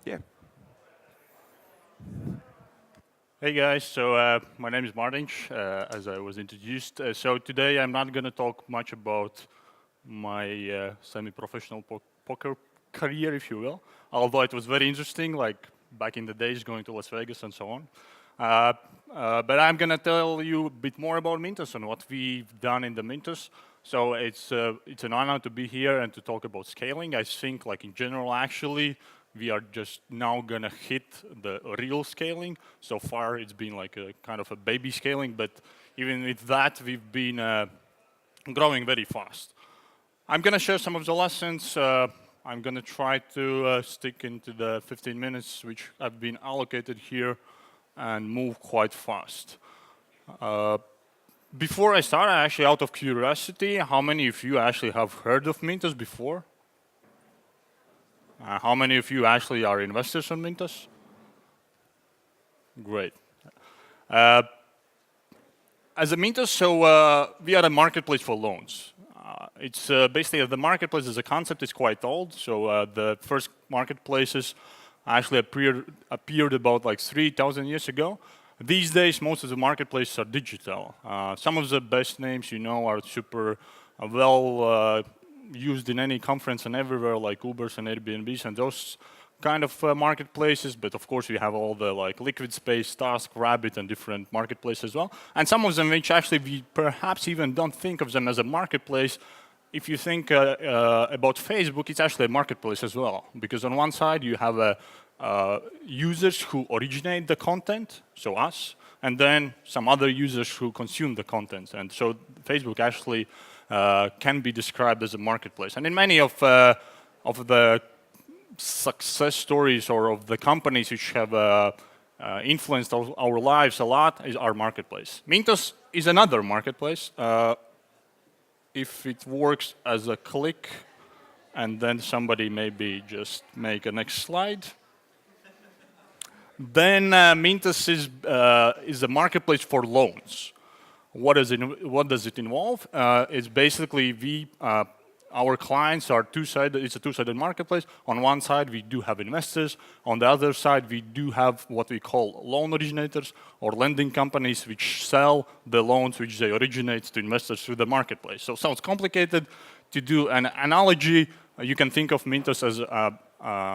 Yeah. Hey guys, so my name is Mārtiņš, as I was introduced. So today I'm not going to talk much about my semi-professional poker career, if you will, although it was very interesting, like back in the days going to Las Vegas and so on. But I'm going to tell you a bit more about Mintos and what we've done in the Mintos. So it's an honor to be here and to talk about scaling. I think, like in general, actually, we are just now gonna hit the real scaling. So far, it's been like a kind of a baby scaling, but even with that, we've been growing very fast. I'm gonna share some of the lessons. I'm gonna try to stick into the 15 minutes which have been allocated here and move quite fast. Before I start, actually, out of curiosity, how many of you actually have heard of Mintos before? How many of you actually are investors on Mintos? Great. As a Mintos, so we are a marketplace for loans. It's basically the marketplace as a concept is quite old. So the first marketplaces actually appeared about like 3,000 years ago. These days, most of the marketplaces are digital. Some of the best names you know are super well used in any conference and everywhere, like Ubers and Airbnbs and those kind of marketplaces. But of course, we have all the like Liquid Space, Task, Rabbit, and different marketplaces as well. And some of them which actually we perhaps even don't think of them as a marketplace. If you think about Facebook, it's actually a marketplace as well. Because on one side, you have users who originate the content, so us, and then some other users who consume the content. And so Facebook actually can be described as a marketplace. And in many of the success stories or of the companies which have influenced our lives a lot is our marketplace. Mintos is another marketplace. If it works as a click, and then somebody maybe just make a next slide. Then Mintos is a marketplace for loans. What does it involve? It's basically our clients are two-sided. It's a two-sided marketplace. On one side, we do have investors. On the other side, we do have what we call loan originators or lending companies which sell the loans which they originate to investors through the marketplace. So it sounds complicated. To do an analogy, you can think of Mintos as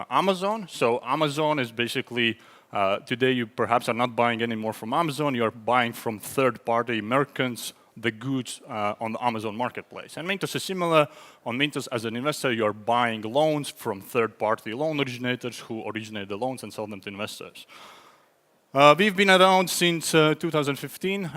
Amazon. So Amazon is basically today you perhaps are not buying anymore from Amazon. You are buying from third-party merchants the goods on the Amazon marketplace. And Mintos is similar. On Mintos, as an investor, you are buying loans from third-party loan originators who originate the loans and sell them to investors. We've been around since 2015,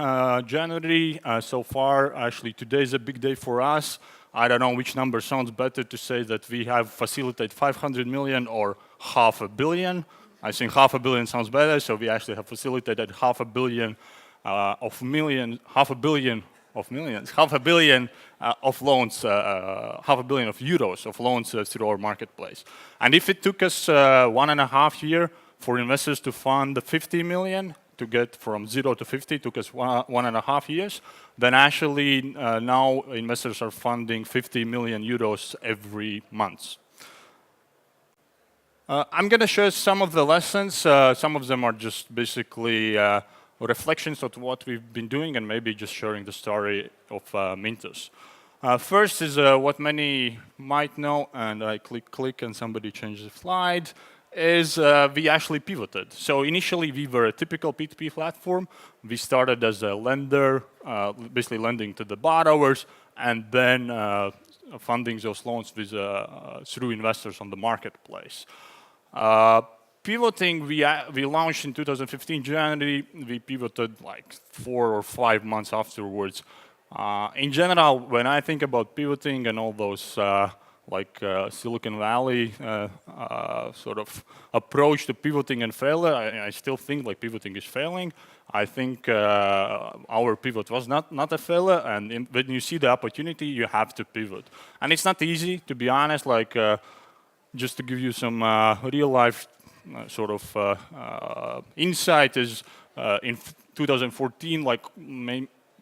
January. So far, actually, today is a big day for us. I don't know which number sounds better to say that we have facilitated 500 million or $500 million. I think $500 million sounds better. So we actually have facilitated $500 million of millions, $500 million of millions, $500 million of loans, $500 million of euros of loans through our marketplace. And if it took us 1.5 years for investors to fund the 50 million, to get from 0 to 50 took us 1.5 years, then actually now investors are funding 50 million euros every month. I'm going to share some of the lessons. Some of them are just basically reflections of what we've been doing and maybe just sharing the story of Mintos. First is what many might know, and I click and somebody changed the slide, is we actually pivoted. So initially we were a typical P2P platform. We started as a lender, basically lending to the borrowers, and then funding those loans with, through investors on the marketplace. Pivoting, we launched in 2015 January. We pivoted like 4 or 5 months afterwards. In general, when I think about pivoting and all those Silicon Valley sort of approach to pivoting and failure, I still think like pivoting is failing. I think our pivot was not a failure, and when you see the opportunity, you have to pivot. And it's not easy, to be honest. Like just to give you some real life sort of insight is in 2014, like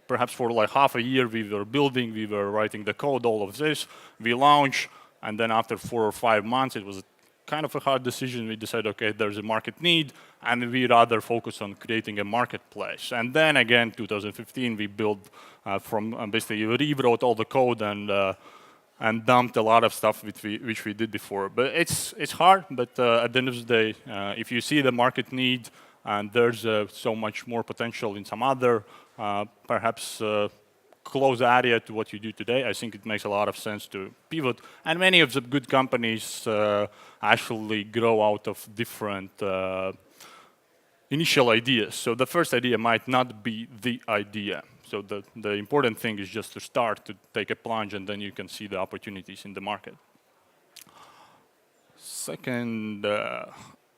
perhaps for like half a year, we were building, we were writing the code, all of this. We launched, and then after 4 or 5 months, it was kind of a hard decision. We decided, okay, there's a market need, and we rather focus on creating a marketplace. And then again, 2015, we built basically rewrote all the code and dumped a lot of stuff which we did before. But it's hard, but at the end of the day, if you see the market need and there's so much more potential in some other, perhaps close area to what you do today, I think it makes a lot of sense to pivot. And many of the good companies actually grow out of different initial ideas. So the first idea might not be the idea. So the important thing is just to start, to take a plunge, and then you can see the opportunities in the market. Second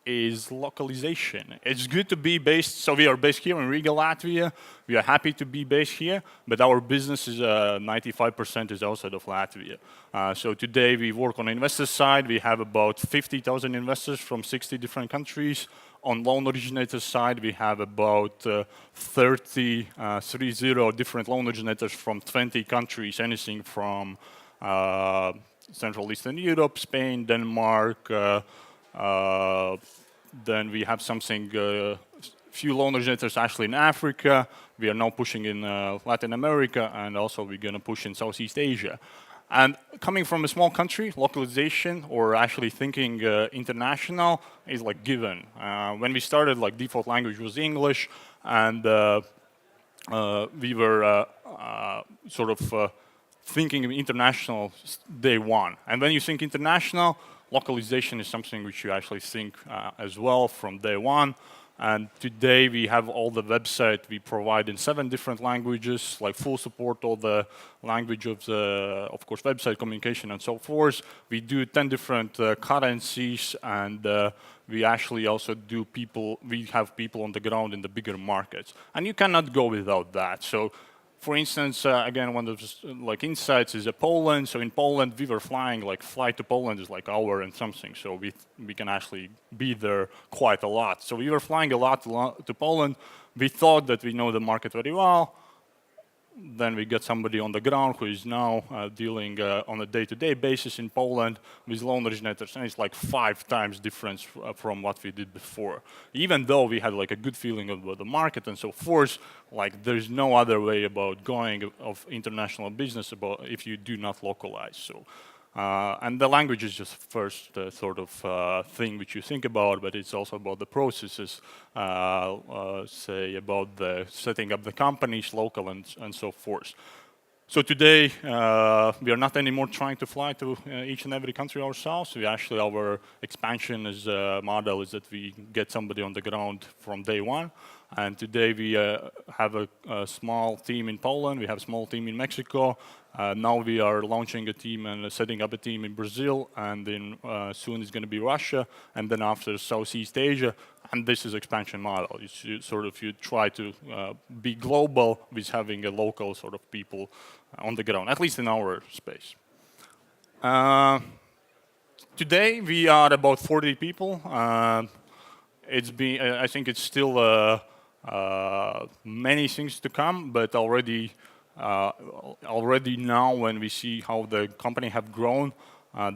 is localization. It's good to be based, so we are based here in Riga, Latvia. We are happy to be based here, but our business is 95% is outside of Latvia. So today we work on the investor side. We have about 50,000 investors from 60 different countries. On loan originator side, we have about 30 different loan originators from 20 countries, anything from Central Eastern Europe, Spain, Denmark. Then we have few loan originators actually in Africa. We are now pushing in Latin America, and also we're going to push in Southeast Asia. And coming from a small country, localization or actually thinking international is like given. When we started, like default language was English, and we were sort of thinking international day one. And when you think international, localization is something which you actually think as well from day one. And today we have all the website we provide in 7 different languages, like full support, all the language of course, website communication and so forth. We do 10 different currencies, and we actually also we have people on the ground in the bigger markets. And you cannot go without that. So, for instance, again, one of the insights is Poland. So in Poland, we were flying, flight to Poland is like hour and something. So we can actually be there quite a lot. So we were flying a lot to Poland. We thought that we know the market very well. Then we get somebody on the ground who is now dealing on a day-to-day basis in Poland with loan originators, and it's like 5 times difference from what we did before. Even though we had like a good feeling about the market and so forth, like there's no other way about going of international business if you do not localize. So. And the language is just first sort of thing which you think about, but it's also about the processes, say about the setting up the companies, local and so forth. So today, we are not anymore trying to fly to each and every country ourselves. Our expansion model is that we get somebody on the ground from day one. And today we have a small team in Poland, we have a small team in Mexico. Now we are launching a team and setting up a team in Brazil, and then soon it's going to be Russia, and then after Southeast Asia. And this is expansion model. You try to be global with having a local sort of people on the ground, at least in our space. Today we are about 40 people. I think it's still many things to come, but already now when we see how the company have grown,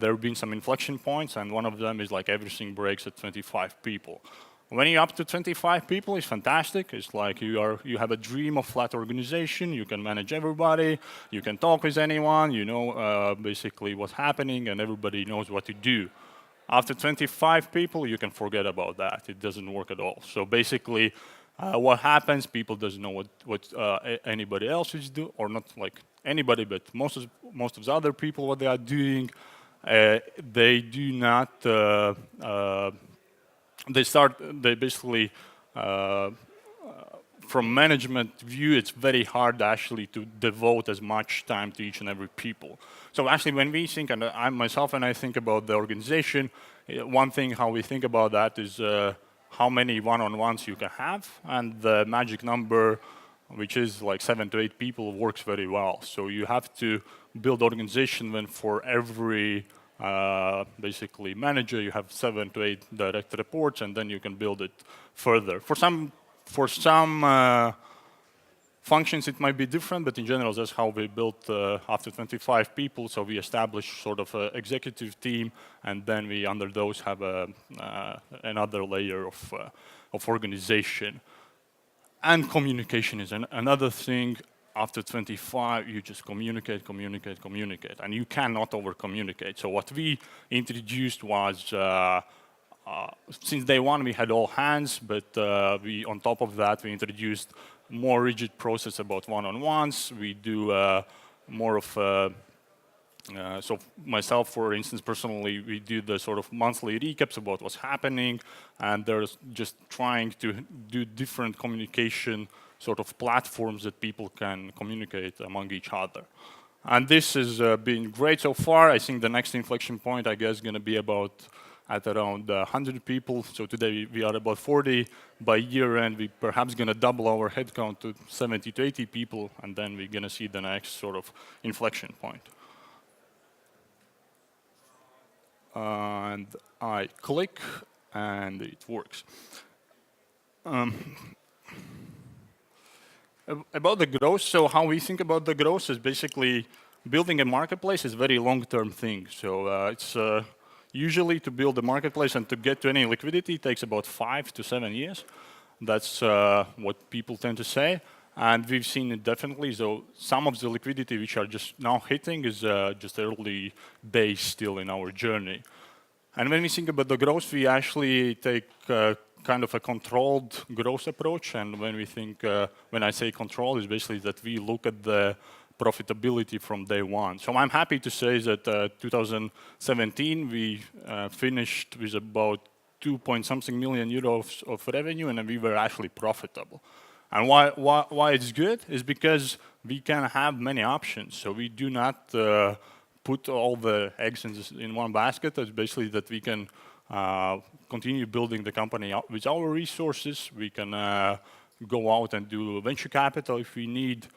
there have been some inflection points, and one of them is like everything breaks at 25 people. When you're up to 25 people, it's fantastic. It's like you have a dream of flat organization. You can manage everybody. You can talk with anyone. You know basically what's happening, and everybody knows what to do. After 25 people, you can forget about that. It doesn't work at all. So basically, what happens? People doesn't know what anybody else is doing, or not like anybody, but most of the other people what they are doing. They do not. They basically, from management view, it's very hard actually to devote as much time to each and every people. So actually when we think, and I think about the organization, one thing how we think about that is how many one-on-ones you can have, and the magic number, which is like 7 to 8 people, works very well. So you have to build organization when for every basically manager, you have 7 to 8 direct reports, and then you can build it further. For some Functions, it might be different, but in general, that's how we built after 25 people. So we established sort of an executive team, and then we, under those, have another layer of organization. And communication is another thing. After 25, you just communicate, communicate, communicate, and you cannot over-communicate. So what we introduced was, since day one, we had all hands, but on top of that, we introduced more rigid process about one-on-ones. We do more of, so myself, for instance, personally, we do the sort of monthly recaps about what's happening, and there's just trying to do different communication sort of platforms that people can communicate among each other. And this has been great so far. I think the next inflection point, I guess, is going to be at around 100 people. So today we are about 40. By year end, we perhaps going to double our headcount to 70 to 80 people, and then we're going to see the next sort of inflection point. And I click, and it works. About the growth, so how we think about the growth is basically building a marketplace is a very long-term thing. So it's usually to build a marketplace and to get to any liquidity takes about 5 to 7 years. That's what people tend to say. And we've seen it definitely. So some of the liquidity which are just now hitting is just early days still in our journey. And when we think about the growth, we actually take kind of a controlled growth approach. And when I say control, is basically that we look at the profitability from day one. So I'm happy to say that 2017 we finished with about 2-point-something million euros of revenue, and we were actually profitable. And why it's good is because we can have many options. So we do not put all the eggs in one basket. It's basically that we can continue building the company with our resources. We can go out and do venture capital if we need,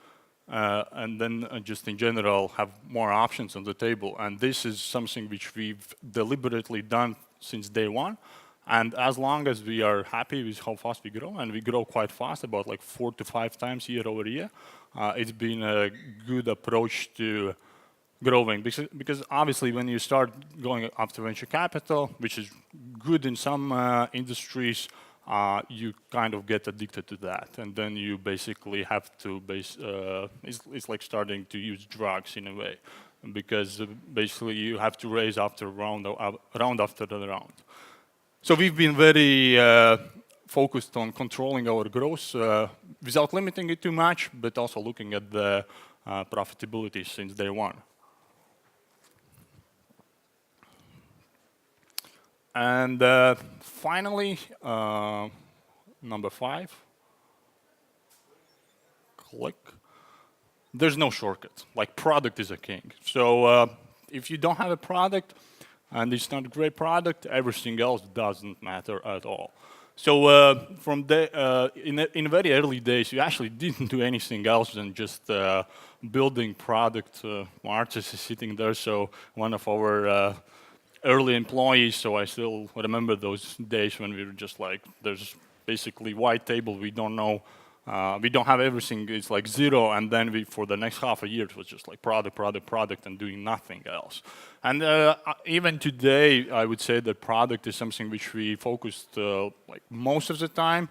and then just in general have more options on the table. And this is something which we've deliberately done since day one. And as long as we are happy with how fast we grow, and we grow quite fast, about like 4 to 5 times year over year, it's been a good approach to growing. Because obviously when you start going after venture capital, which is good in some industries, you kind of get addicted to that. And then you basically have to, it's like starting to use drugs in a way. Because basically you have to raise after round after the round. So we've been very focused on controlling our growth without limiting it too much, but also looking at the profitability since day one. And finally, number 5. Click. There's no shortcut. Like, product is a king. So if you don't have a product, and it's not a great product, everything else doesn't matter at all. So in very early days, you actually didn't do anything else than just building product. Mārtiņš is sitting there, so one of our early employees, so I still remember those days when we were just like, there's basically white table, we don't know, we don't have everything, it's like zero, and then for the next half a year, it was just like product, and doing nothing else. And even today, I would say that product is something which we focused like most of the time.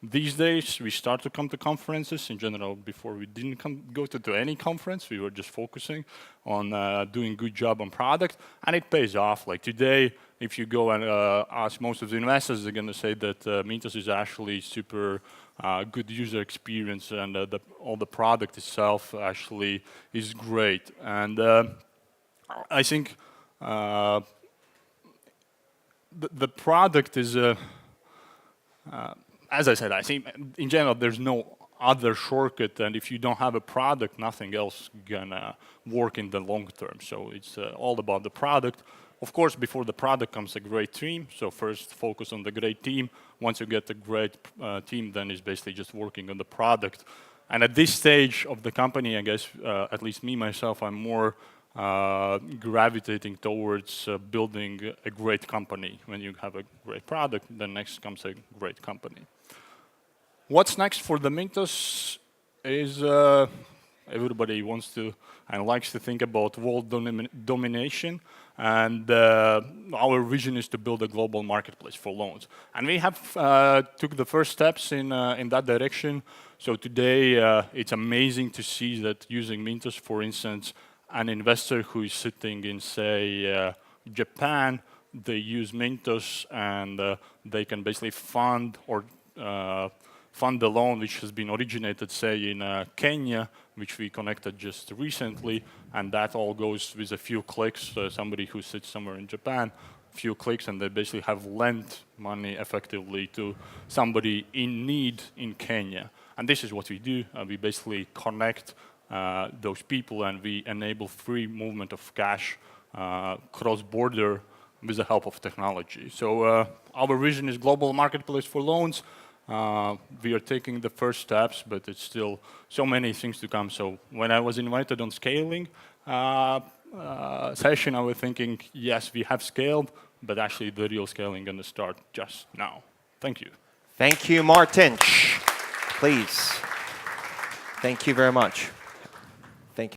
These days, we start to come to conferences. In general, before we didn't go to any conference, we were just focusing on doing a good job on product, and it pays off. Like today, if you go and ask most of the investors, they're going to say that Mintos is actually super good user experience, and all the product itself actually is great. And I think the product is as I said, I think in general there's no other shortcut, and if you don't have a product, nothing else gonna work in the long term. So it's all about the product. Of course, before the product comes a great team. So first focus on the great team. Once you get a great team, then it's basically just working on the product. And at this stage of the company, I guess, at least me, myself, I'm more gravitating towards building a great company. When you have a great product, then next comes a great company. What's next for the Mintos? is everybody wants to and likes to think about world domination, and our vision is to build a global marketplace for loans. And we have took the first steps in that direction. So today, it's amazing to see that using Mintos, for instance, an investor who is sitting in, say, Japan, they use Mintos and they can basically fund or fund the loan which has been originated, say, in Kenya, which we connected just recently, and that all goes with a few clicks. Somebody who sits somewhere in Japan, few clicks, and they basically have lent money effectively to somebody in need in Kenya. And this is what we do. We basically connect those people, and we enable free movement of cash cross-border with the help of technology. So our vision is global marketplace for loans. We are taking the first steps, but it's still so many things to come. So when I was invited on scaling session, I was thinking, yes, we have scaled, but actually the real scaling going to start just now. Thank you. Thank you, Mārtiņš. Please. Thank you very much. Thank you.